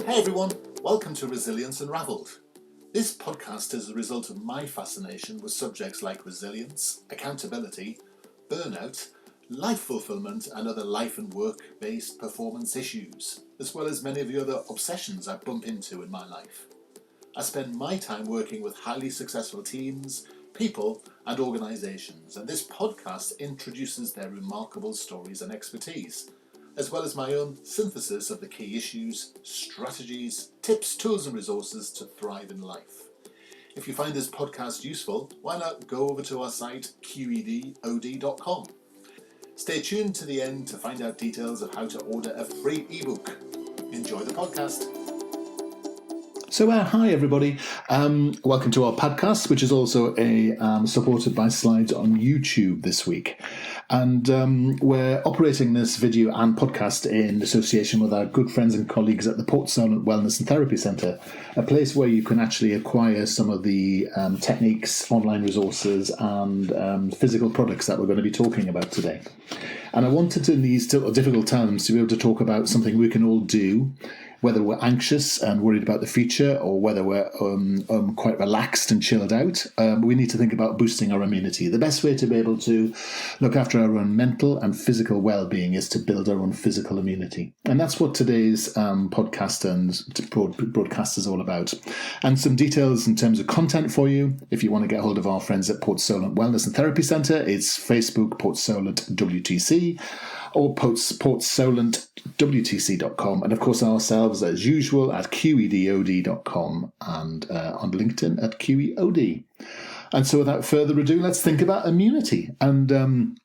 Hey everyone, welcome to Resilience Unravelled. This podcast is a result of my fascination with subjects like resilience, accountability, burnout, life fulfillment and other life and work-based performance issues, as well as many of the other obsessions I bump into in my life. I spend my time working with highly successful teams, people and organisations, and this podcast introduces their remarkable stories and expertise, as well as my own synthesis of the key issues, strategies, tips, tools and resources to thrive in life. If you find this podcast useful, why not go over to our site qedod.com. Stay tuned to the end to find out details of how to order a free ebook. Enjoy the podcast. So hi everybody, welcome to our podcast, which is also supported by slides on YouTube this week. And we're operating this video and podcast in association with our good friends and colleagues at the Poultry Wellness and Therapy Centre, a place where you can actually acquire some of the techniques, online resources and physical products that we're going to be talking about today. And I wanted in these difficult times to be able to talk about something we can all do, whether we're anxious and worried about the future or whether we're quite relaxed and chilled out. We need to think about boosting our immunity. The best way to be able to look after our own mental and physical well-being is to build our own physical immunity. And that's what today's podcast and broadcast is all about. And some details in terms of content for you. If you want to get hold of our friends at Port Solent Wellness and Therapy Centre, it's Facebook Port Solent WTC or portsolentwtc.com, and of course ourselves as usual at qedod.com and on LinkedIn at qeod. And so without further ado, let's think about immunity. And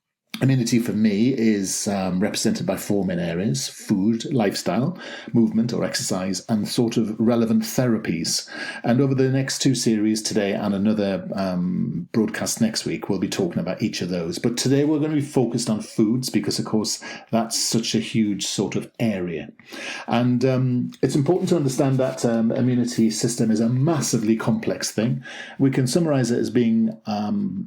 immunity for me is represented by four main areas: food, lifestyle, movement or exercise, and sort of relevant therapies. And over the next two series, today and another broadcast next week, we'll be talking about each of those. But today we're going to be focused on foods because, of course, that's such a huge sort of area. And it's important to understand that immunity system is a massively complex thing. We can summarize it as being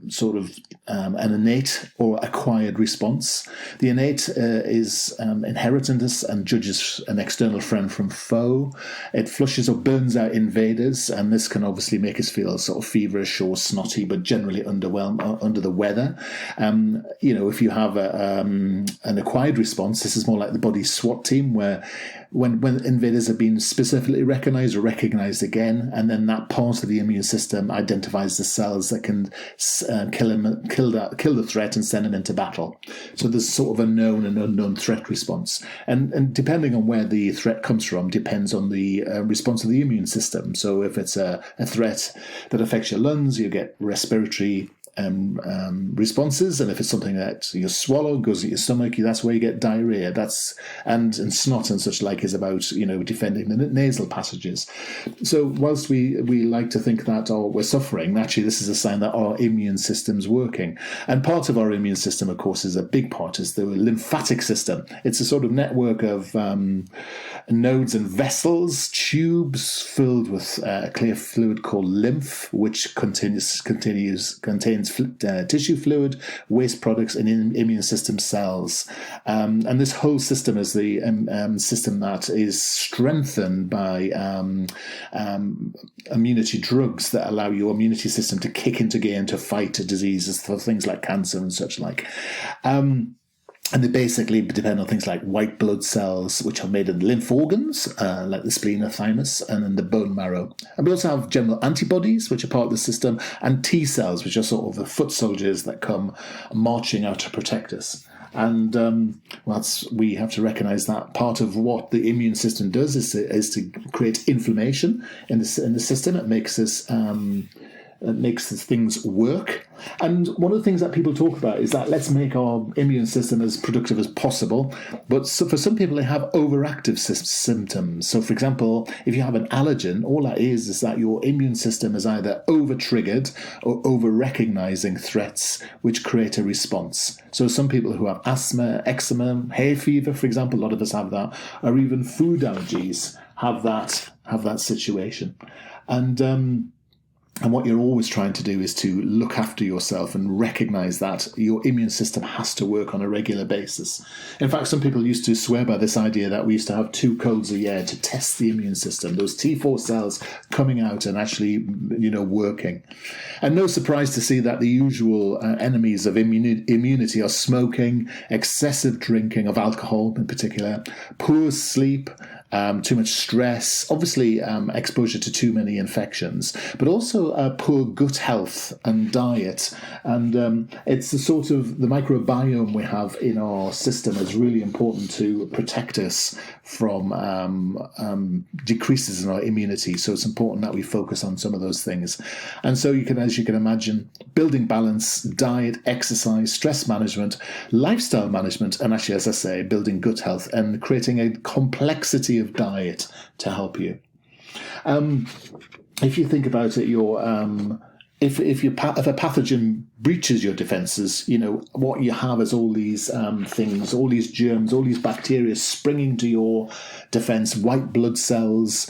sort of an innate or acquired response. The innate is inheritance and judges an external friend from foe. It flushes or burns out invaders, and this can obviously make us feel sort of feverish or snotty, but generally under the weather. If you have an acquired response, this is more like the body's SWAT team, where when invaders have been specifically recognized or recognized again, and then that part of the immune system identifies the cells that can kill the threat and send them into battle. So there's sort of a known and unknown threat response. And depending on where the threat comes from depends on the response of the immune system. So if it's a threat that affects your lungs, you get respiratory responses, and if it's something that you swallow, goes to your stomach, that's where you get diarrhea. And snot and such like is about defending the nasal passages. So whilst we like to think that we're suffering, actually this is a sign that our immune system's working. And part of our immune system, of course, is a big part is the lymphatic system. It's a sort of network of nodes and vessels, tubes filled with a clear fluid called lymph, which contains tissue fluid, waste products, and immune system cells. And this whole system is the system that is strengthened by immunity drugs that allow your immunity system to kick into gear and to fight diseases, for things like cancer and such like. And they basically depend on things like white blood cells, which are made in lymph organs, like the spleen or thymus, and then the bone marrow. And we also have general antibodies, which are part of the system, and T cells, which are sort of the foot soldiers that come marching out to protect us. And we have to recognize that part of what the immune system does is to create inflammation in the system. It makes us It makes things work. And one of the things that people talk about is that let's make our immune system as productive as possible. But for some people, they have overactive symptoms. So, for example, if you have an allergen, all that is that your immune system is either over-triggered or over-recognizing threats, which create a response. So some people who have asthma, eczema, hay fever, for example, a lot of us have that, or even food allergies have that situation. And And what you're always trying to do is to look after yourself and recognize that your immune system has to work on a regular basis. In fact, some people used to swear by this idea that we used to have 2 colds a year to test the immune system, those T4 cells coming out and actually, working. And no surprise to see that the usual enemies of immunity are smoking, excessive drinking of alcohol in particular, poor sleep, too much stress, obviously exposure to too many infections, but also poor gut health and diet. And it's the sort of the microbiome we have in our system is really important to protect us from decreases in our immunity. So it's important that we focus on some of those things. And so as you can imagine, building balance, diet, exercise, stress management, lifestyle management, and actually, as I say, building gut health and creating a complexity of diet to help you. If you think about it, if a pathogen breaches your defences, what you have is all these things, all these germs, all these bacteria springing to your defence, white blood cells,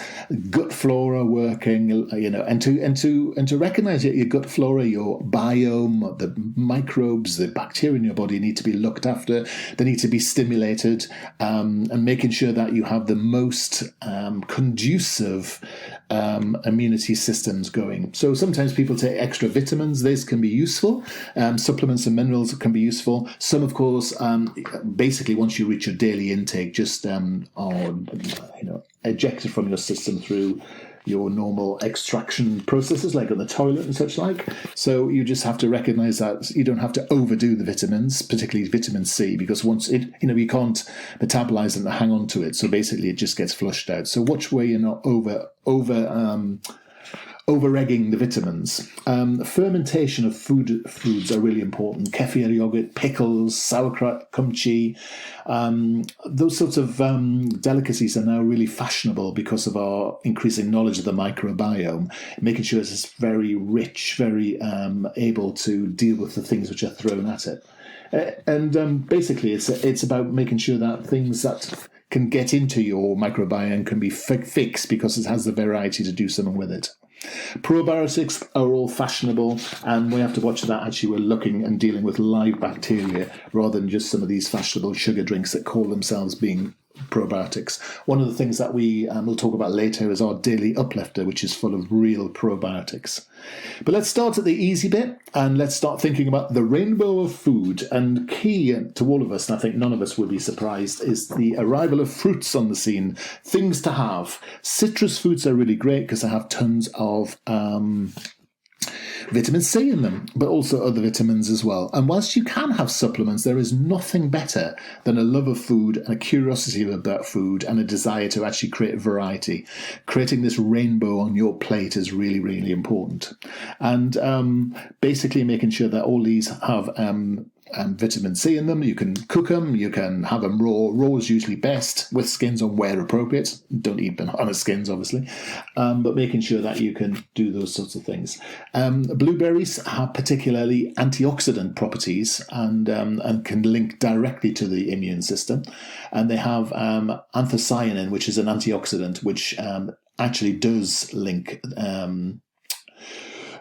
gut flora working, and to recognise that your gut flora, your biome, the microbes, the bacteria in your body need to be looked after. They need to be stimulated, and making sure that you have the most conducive immunity systems going. So sometimes people take extra vitamins. These can be useful. Supplements and minerals can be useful. Some, of course, basically once you reach your daily intake, just are ejected from your system through your normal extraction processes, like on the toilet and such like. So you just have to recognise that you don't have to overdo the vitamins, particularly vitamin C, because once you can't metabolize it and hang on to it. So basically, it just gets flushed out. So watch where you're not over-egging the vitamins. Fermentation of foods are really important. Kaffir yogurt, pickles, sauerkraut, kimchi. Those sorts of delicacies are now really fashionable because of our increasing knowledge of the microbiome, making sure it's very rich, very able to deal with the things which are thrown at it. And basically, it's about making sure that things that can get into your microbiome can be fixed because it has the variety to do something with it. Probiotics are all fashionable, and we have to watch that actually we're looking and dealing with live bacteria rather than just some of these fashionable sugar drinks that call themselves being probiotics. One of the things that we'll talk about later is our daily uplifter, which is full of real probiotics. But let's start at the easy bit, and let's start thinking about the rainbow of food. And key to all of us, and I think none of us will be surprised, is the arrival of fruits on the scene. Things to have. Citrus fruits are really great because they have tons of vitamin C in them, but also other vitamins as well. And whilst you can have supplements, there is nothing better than a love of food and a curiosity about food and a desire to actually create variety. Creating this rainbow on your plate is really, really important. And basically making sure that all these have vitamin C in them. You can cook them, you can have them raw. Raw is usually best, with skins on where appropriate. Don't eat banana skins, obviously, but making sure that you can do those sorts of things. Blueberries have particularly antioxidant properties and can link directly to the immune system. And they have anthocyanin, which is an antioxidant, which actually does link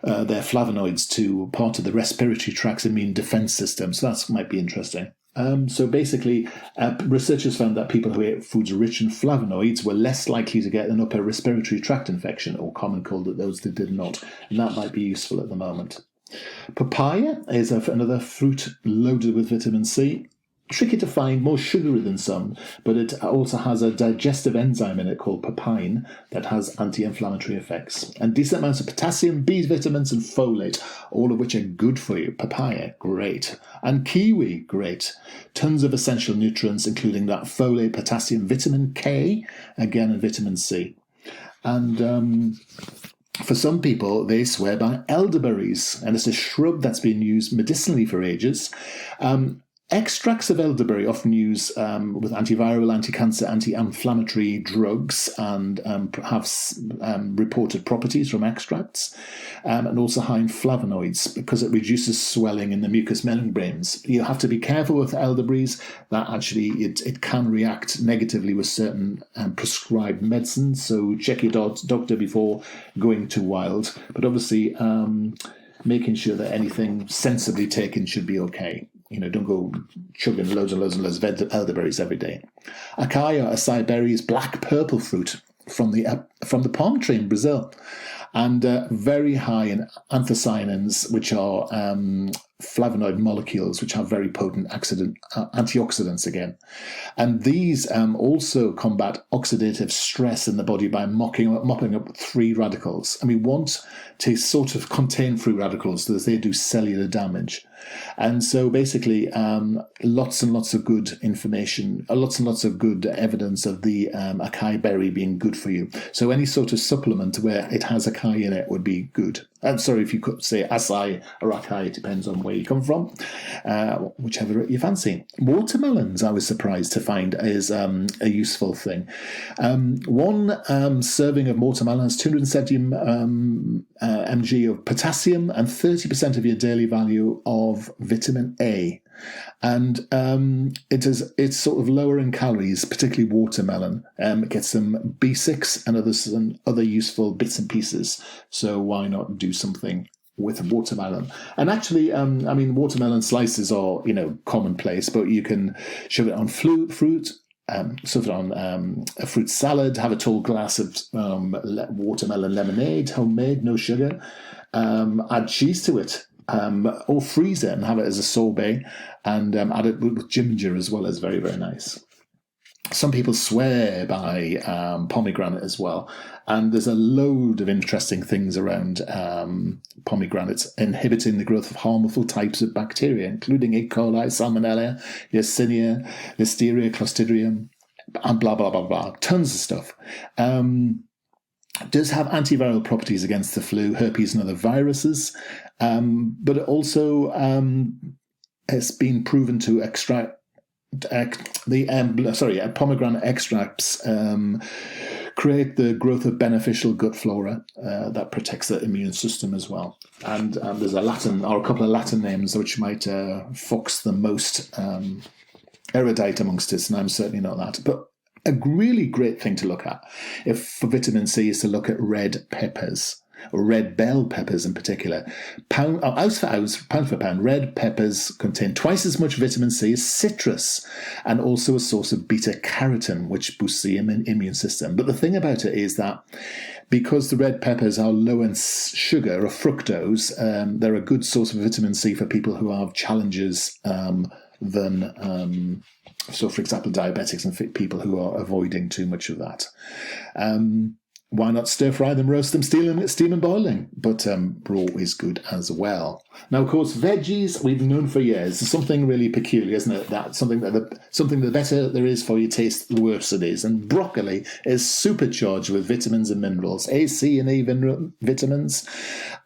their flavonoids to part of the respiratory tract's immune defense system. So that might be interesting. So basically, researchers found that people who ate foods rich in flavonoids were less likely to get an upper respiratory tract infection or common cold than those that did not. And that might be useful at the moment. Papaya is another fruit loaded with vitamin C. Tricky to find, more sugary than some, but it also has a digestive enzyme in it called papain that has anti-inflammatory effects. And decent amounts of potassium, B vitamins and folate, all of which are good for you. Papaya, great. And kiwi, great. Tons of essential nutrients, including that folate, potassium, vitamin K, again, and vitamin C. And for some people, they swear by elderberries, and it's a shrub that's been used medicinally for ages. Extracts of elderberry often used with antiviral, anti-cancer, anti-inflammatory drugs and have reported properties from extracts, and also high in flavonoids because it reduces swelling in the mucous membranes. You have to be careful with elderberries that actually it can react negatively with certain prescribed medicines, so check your doctor before going too wild. But obviously, making sure that anything sensibly taken should be okay. Don't go chugging loads and loads and loads of elderberries every day. Acai or acai berry is black purple fruit from the palm tree in Brazil, and very high in anthocyanins, which are flavonoid molecules, which have very potent antioxidants again. And these also combat oxidative stress in the body by mopping up free radicals. And we want to sort of contain free radicals because they do cellular damage. And so basically, lots and lots of good information, lots and lots of good evidence of the acai berry being good for you. So any sort of supplement where it has acai in it would be good. And sorry, if you could say acai or acai, it depends on where you come from, whichever you fancy. Watermelons, I was surprised to find, is a useful thing. One serving of watermelon has 270 mg of potassium and 30% of your daily value of vitamin A. And it's sort of lower in calories, particularly watermelon. It gets some B6 and other useful bits and pieces. So why not do something with watermelon? And actually, watermelon slices are, commonplace, but you can shove it on fruit. Serve it on a fruit salad, have a tall glass of watermelon lemonade, homemade, no sugar. Add cheese to it. Or freeze it and have it as a sorbet, and add it with ginger as well as very, very nice. Some people swear by pomegranate as well, and there's a load of interesting things around pomegranates inhibiting the growth of harmful types of bacteria, including E. coli, Salmonella, Yersinia, Listeria, Clostridium, and blah, blah, blah, blah. Tons of stuff. Does have antiviral properties against the flu, herpes, and other viruses, but it also has been proven to pomegranate extracts create the growth of beneficial gut flora that protects the immune system as well. And there's a couple of Latin names which might fox the most erudite amongst us, and I'm certainly not that. But a really great thing to look at for vitamin C is to look at red peppers, or red bell peppers in particular. Pound for pound, red peppers contain twice as much vitamin C as citrus, and also a source of beta-carotene, which boosts the immune system. But the thing about it is that because the red peppers are low in sugar or fructose, they're a good source of vitamin C for people who have challenges so, for example, diabetics and people who are avoiding too much of that. Why not stir fry them, roast them, steam and boiling? But raw is good as well. Now, of course, veggies we've known for years. It's something really peculiar, isn't it? That something the better there is for your taste, the worse it is. And broccoli is supercharged with vitamins and minerals, A, C, and E vitamins,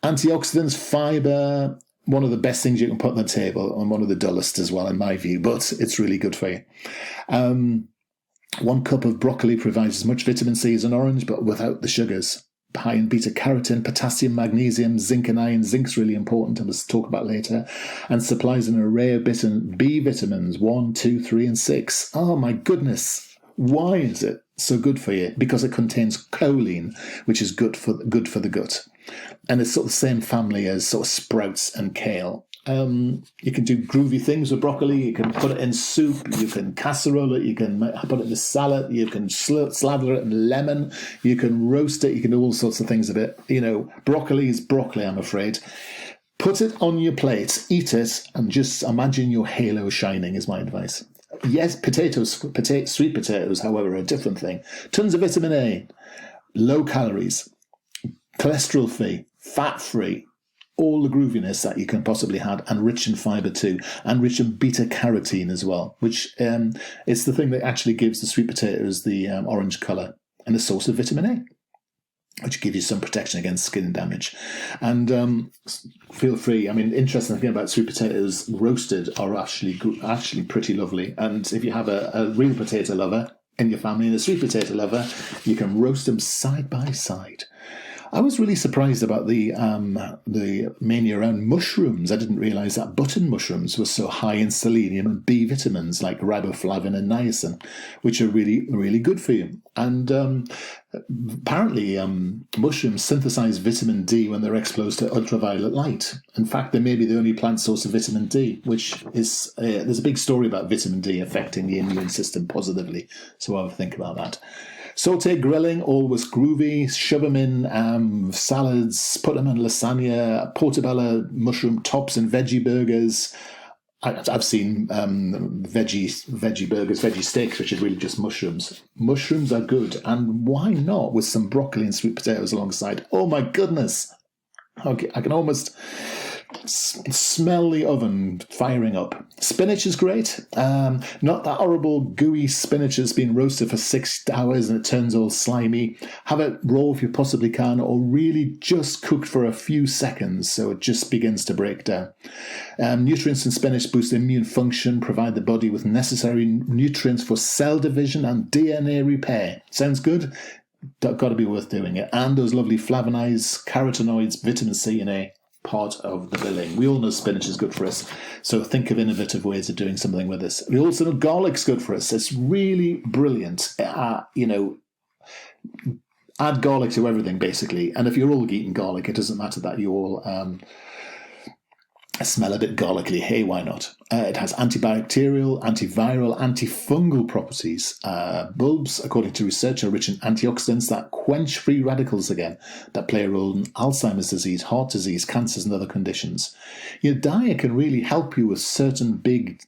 antioxidants, fibre. One of the best things you can put on the table, and one of the dullest as well, in my view, but it's really good for you. 1 cup of broccoli provides as much vitamin C as an orange, but without the sugars. High in beta-carotene, potassium, magnesium, zinc and iron. Zinc's really important, and we'll talk about later. And supplies an array of B vitamins, 1, 2, 3, and 6. Oh my goodness. Why is it so good for you? Because it contains choline, which is good for the gut. And it's sort of the same family as sort of sprouts and kale. You can do groovy things with broccoli. You can put it in soup. You can casserole it. You can put it in a salad. You can slather it in lemon. You can roast it. You can do all sorts of things with it. Broccoli is broccoli, I'm afraid. Put it on your plate, eat it, and just imagine your halo shining is my advice. Yes, sweet potatoes, however, are a different thing. Tons of vitamin A, low calories, cholesterol-free, fat-free, all the grooviness that you can possibly have, and rich in fibre too, and rich in beta-carotene as well, which is the thing that actually gives the sweet potatoes the orange colour and a source of vitamin A. which give you some protection against skin damage. And feel free. I mean, interesting thing about sweet potatoes roasted are actually pretty lovely. And if you have a real potato lover in your family and a sweet potato lover, you can roast them side by side. I was really surprised about the mania around mushrooms. I didn't realise that button mushrooms were so high in selenium and B vitamins like riboflavin and niacin, which are really, really good for you. And apparently mushrooms synthesize vitamin D when they're exposed to ultraviolet light. In fact, they may be the only plant source of vitamin D, which is, there's a big story about vitamin D affecting the immune system positively. So I'll think about that. Saute, grilling, always groovy. Shove them in salads, put them in lasagna, portobello mushroom tops and veggie burgers. I've seen veggie burgers, veggie steaks, which is really just mushrooms. Mushrooms are good, and why not with some broccoli and sweet potatoes alongside? Oh my goodness! I can almost smell the oven firing up. Spinach is great. Not that horrible gooey spinach that's been roasted for 6 hours and it turns all slimy. Have it raw if you possibly can, or really just cooked for a few seconds so it just begins to break down. Nutrients in spinach boost immune function, provide the body with necessary nutrients for cell division and DNA repair. Sounds good? Got to be worth doing it. And those lovely flavonoids, carotenoids, vitamin C and A. Part of the billing. We all know spinach is good for us, so think of innovative ways of doing something with this. We also know garlic's good for us. It's really brilliant. Add garlic to everything, basically. And if you're all eating garlic, it doesn't matter that you all smell a bit garlicly. Hey, why not? It has antibacterial, antiviral, antifungal properties. Bulbs, according to research, are rich in antioxidants that quench free radicals again, that play a role in Alzheimer's disease, heart disease, cancers, and other conditions. Your diet can really help you with certain big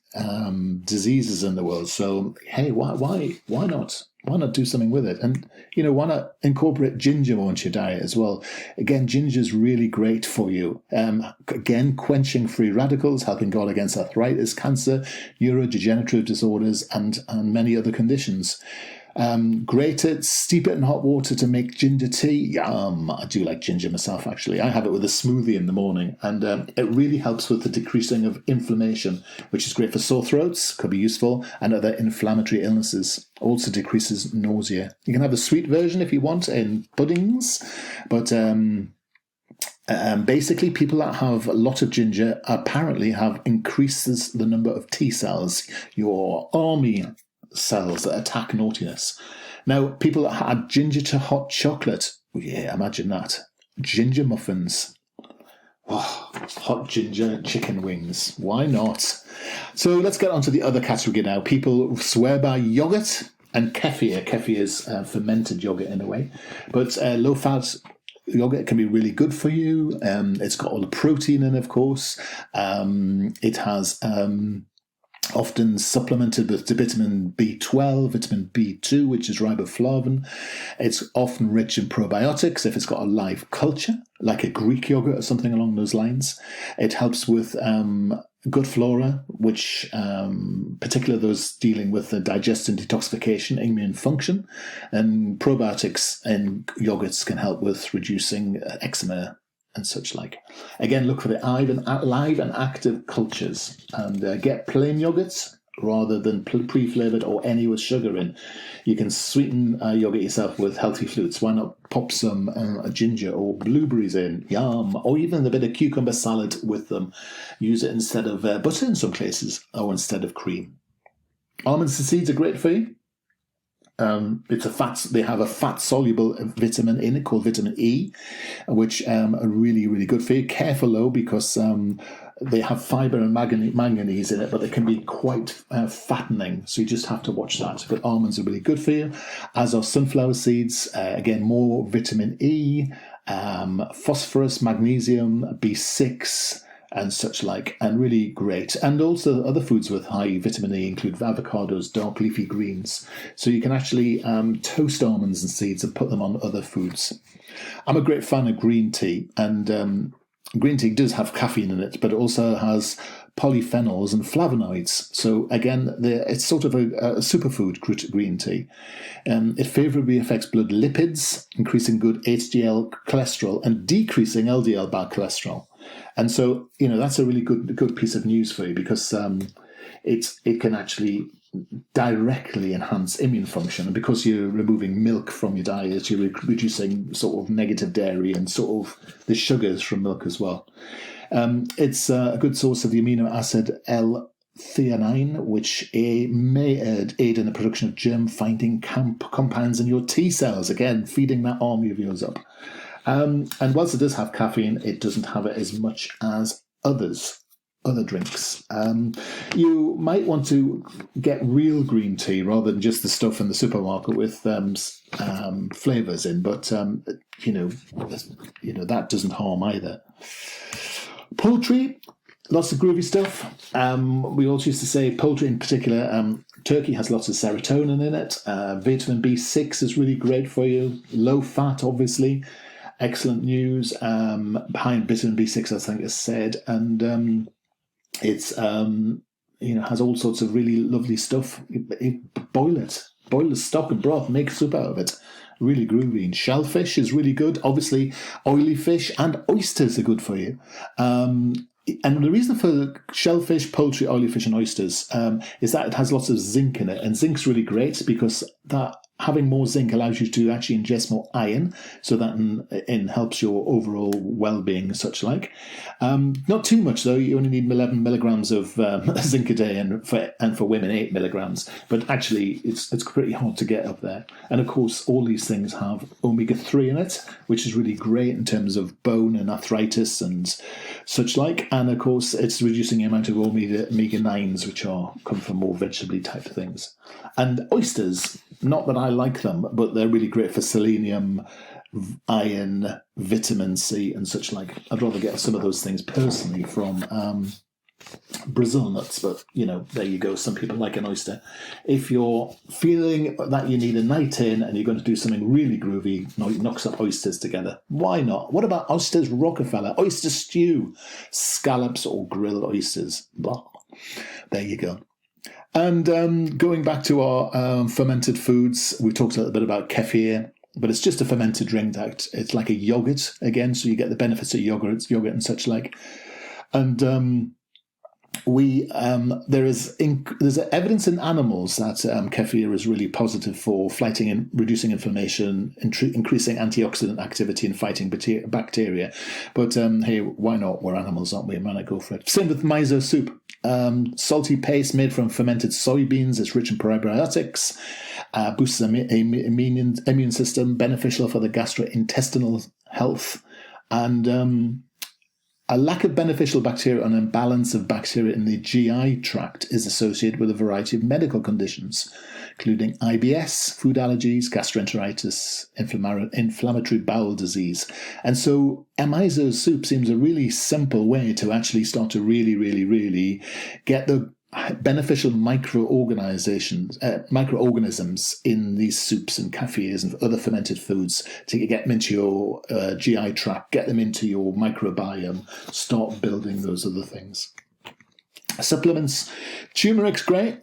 diseases in the world. So, hey, why not? Why not do something with it? And, why not incorporate ginger more into your diet as well? Again, ginger is really great for you. Again, quenching free radicals, helping guard against arthritis, cancer, neurodegenerative disorders, and many other conditions. Grate it, steep it in hot water to make ginger tea. Yum! I do like ginger myself, actually. I have it with a smoothie in the morning, and it really helps with the decreasing of inflammation, which is great for sore throats, could be useful, and other inflammatory illnesses. Also decreases nausea. You can have a sweet version if you want in puddings, but basically people that have a lot of ginger apparently have increases the number of T cells, your army cells that attack naughtiness. Now, people that add ginger to hot chocolate, yeah, imagine that. Ginger muffins. Oh, hot ginger chicken wings. Why not? So let's get on to the other category now. People swear by yogurt and Kaffir. Kaffir is fermented yogurt in a way. But low-fat yogurt can be really good for you. It's got all the protein in, of course. It has... often supplemented with vitamin B12, vitamin B2, which is riboflavin. It's often rich in probiotics if it's got a live culture, like a Greek yogurt or something along those lines. It helps with gut flora, which particularly those dealing with the digestion, detoxification, immune function. And probiotics in yogurts can help with reducing eczema and such like. Again, look for the live and active cultures, and get plain yogurts rather than pre-flavoured or any with sugar in. You can sweeten yogurt yourself with healthy fruits. Why not pop some ginger or blueberries in? Yum! Or even a bit of cucumber salad with them. Use it instead of butter in some cases, or instead of cream. Almonds and seeds are great for you. It's a fat. They have a fat-soluble vitamin in it called vitamin E, which are really, really good for you. Careful though, because they have fibre and manganese in it, but they can be quite fattening. So you just have to watch that. But almonds are really good for you, as are sunflower seeds. Again, more vitamin E, phosphorus, magnesium, B6. And such like, and really great. And also other foods with high vitamin E include avocados, dark leafy greens. So you can actually toast almonds and seeds and put them on other foods. I'm a great fan of green tea, and green tea does have caffeine in it, but it also has polyphenols and flavonoids. So again, it's sort of a superfood green tea. It favourably affects blood lipids, increasing good HDL cholesterol and decreasing LDL bad cholesterol. And so, that's a really good piece of news for you, because it can actually directly enhance immune function. And because you're removing milk from your diet, you're reducing sort of negative dairy and sort of the sugars from milk as well. It's a good source of the amino acid L-theanine, which may aid in the production of germ-fighting compounds in your T cells, again, feeding that army of yours up. And whilst it does have caffeine, it doesn't have it as much as other drinks. You might want to get real green tea rather than just the stuff in the supermarket with flavours in, but that doesn't harm either. Poultry, lots of groovy stuff. We also used to say poultry in particular, turkey has lots of serotonin in it. Vitamin B6 is really great for you. Low fat, obviously. Excellent news. High in vitamin B6, I think is said. And it's has all sorts of really lovely stuff. Boil the stock and broth, make soup out of it. Really groovy. And shellfish is really good. Obviously, oily fish and oysters are good for you. And the reason for shellfish, poultry, oily fish, and oysters is that it has lots of zinc in it, and zinc's really great because that having more zinc allows you to actually ingest more iron, so that helps your overall well-being and such like. Not too much though. You only need 11 milligrams of zinc a day, and for women 8 milligrams. But actually, it's pretty hard to get up there. And of course, all these things have omega-3 in it, which is really great in terms of bone and arthritis and such like. And of course, it's reducing the amount of omega-9s, which come from more vegetable type of things. And oysters, not that I like them, but they're really great for selenium, iron, vitamin C, and such like. I'd rather get some of those things personally from Brazil nuts, but there you go. Some people like an oyster. If you're feeling that you need a night in and you're going to do something really groovy, knock some oysters together. Why not? What about oysters Rockefeller, oyster stew, scallops or grilled oysters? Blah. There you go. And going back to our fermented foods, we talked a little bit about Kaffir, but it's just a fermented drink that it's like a yogurt again, so you get the benefits of yogurt and such like. And there's evidence in animals that Kaffir is really positive for fighting and reducing inflammation, increasing antioxidant activity, and fighting bacteria. But hey, why not? We're animals, aren't we? Man, I go for it. Same with miso soup. Salty paste made from fermented soybeans. It's rich in probiotics, boosts the immune system, beneficial for the gastrointestinal health, and a lack of beneficial bacteria and imbalance of bacteria in the GI tract is associated with a variety of medical conditions, including IBS, food allergies, gastroenteritis, inflammatory bowel disease. And so miso soup seems a really simple way to actually start to really, really, really get the beneficial microorganisms in these soups and kaffirs and other fermented foods to get them into your GI tract, get them into your microbiome, start building those other things. Supplements, turmeric's great.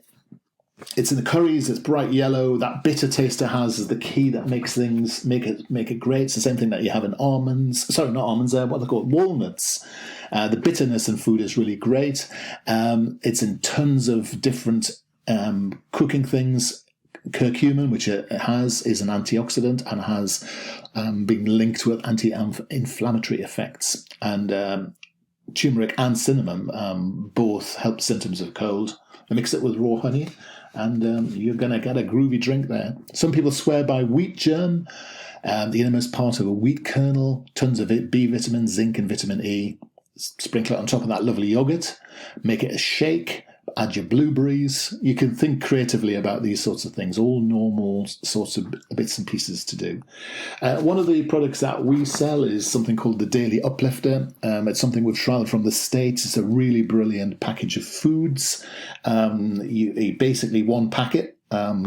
It's in the curries, it's bright yellow. That bitter taste it has is the key that makes things make it great. It's the same thing that you have in almonds. Sorry, not almonds, what are they called? Walnuts. The bitterness in food is really great. It's in tons of different cooking things. Curcumin, which it has, is an antioxidant and has been linked with anti-inflammatory effects. And turmeric and cinnamon both help symptoms of cold. I mix it with raw honey, and you're going to get a groovy drink there. Some people swear by wheat germ, the innermost part of a wheat kernel, tons of B vitamins, zinc and vitamin E. Sprinkle it on top of that lovely yogurt, make it a shake, add your blueberries. You can think creatively about these sorts of things, all normal sorts of bits and pieces to do. One of the products that we sell is something called the Daily Uplifter. It's something we've trialed from the States. It's a really brilliant package of foods. You basically one packet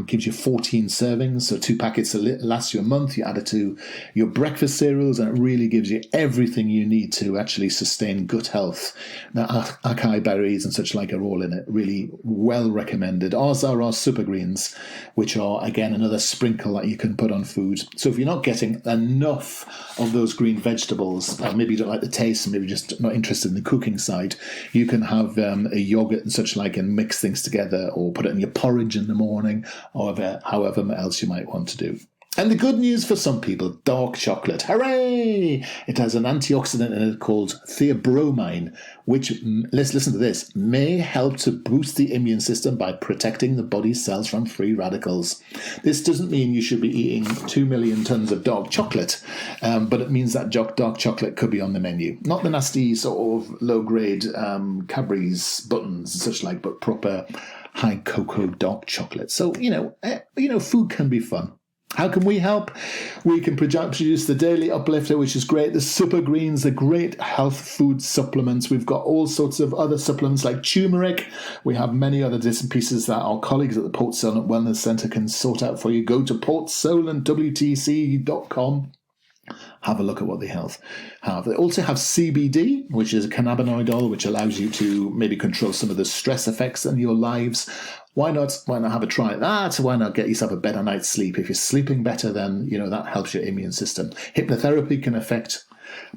gives you 14 servings, so 2 packets lasts you a month. You add it to your breakfast cereals, and it really gives you everything you need to actually sustain gut health. Now, acai berries and such like are all in it. Really well recommended. Ours are our super greens, which are, again, another sprinkle that you can put on food. So if you're not getting enough of those green vegetables, maybe you don't like the taste, maybe just not interested in the cooking side, you can have a yogurt and such like and mix things together, or put it in your porridge in the morning, or however else you might want to do. And the good news for some people, dark chocolate. Hooray! It has an antioxidant in it called theobromine, which, let's listen to this, may help to boost the immune system by protecting the body's cells from free radicals. This doesn't mean you should be eating 2 million tons of dark chocolate, but it means that dark chocolate could be on the menu. Not the nasty sort of low-grade Cadbury's buttons and such like, but proper high cocoa dark chocolate. So, food can be fun. How can we help? We can produce the Daily Uplifter, which is great. The Super Greens, the great health food supplements. We've got all sorts of other supplements like turmeric. We have many other bits and pieces that our colleagues at the Port Solent Wellness Centre can sort out for you. Go to portsolentwtc.com. Have a look at what they have. They also have CBD, which is a cannabinoid oil, which allows you to maybe control some of the stress effects in your lives. Why not have a try at that? Why not get yourself a better night's sleep? If you're sleeping better, then, that helps your immune system. Hypnotherapy can affect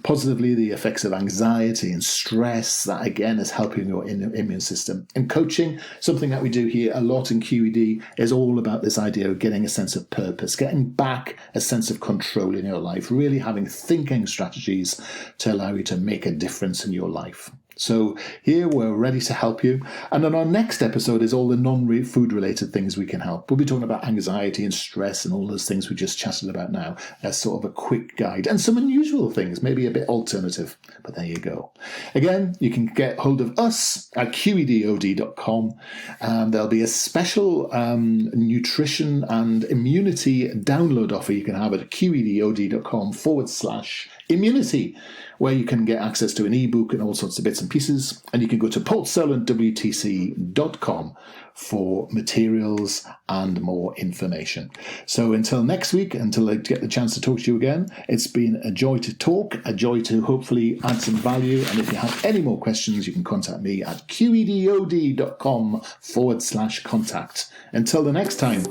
positively the effects of anxiety and stress. That, again, is helping your immune system. And coaching, something that we do here a lot in QED, is all about this idea of getting a sense of purpose, getting back a sense of control in your life, really having thinking strategies to allow you to make a difference in your life. So here we're ready to help you. And then our next episode is all the non-food related things we can help. We'll be talking about anxiety and stress and all those things we just chatted about now as sort of a quick guide, and some unusual things, maybe a bit alternative. But there you go. Again, you can get hold of us at qedod.com, and there'll be a special nutrition and immunity download offer you can have at qedod.com/immunity, where you can get access to an ebook and all sorts of bits and pieces. And you can go to portsolentwtc.com for materials and more information. So until next week, until I get the chance to talk to you again, it's been a joy to talk, a joy to hopefully add some value. And if you have any more questions, you can contact me at qedod.com/contact. Until the next time,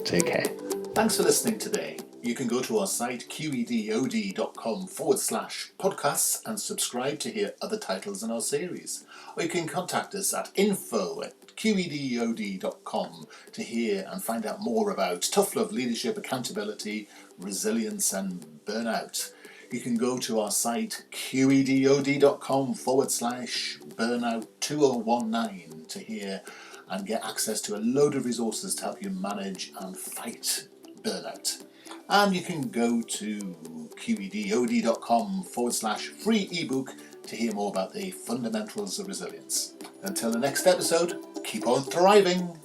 take care. Thanks for listening today. You can go to our site qedod.com/podcasts and subscribe to hear other titles in our series. Or you can contact us at info@qedod.com to hear and find out more about tough love, leadership, accountability, resilience and burnout. You can go to our site qedod.com/burnout2019 to hear and get access to a load of resources to help you manage and fight burnout. And you can go to qedod.com/free ebook to hear more about the fundamentals of resilience. Until the next episode, keep on thriving.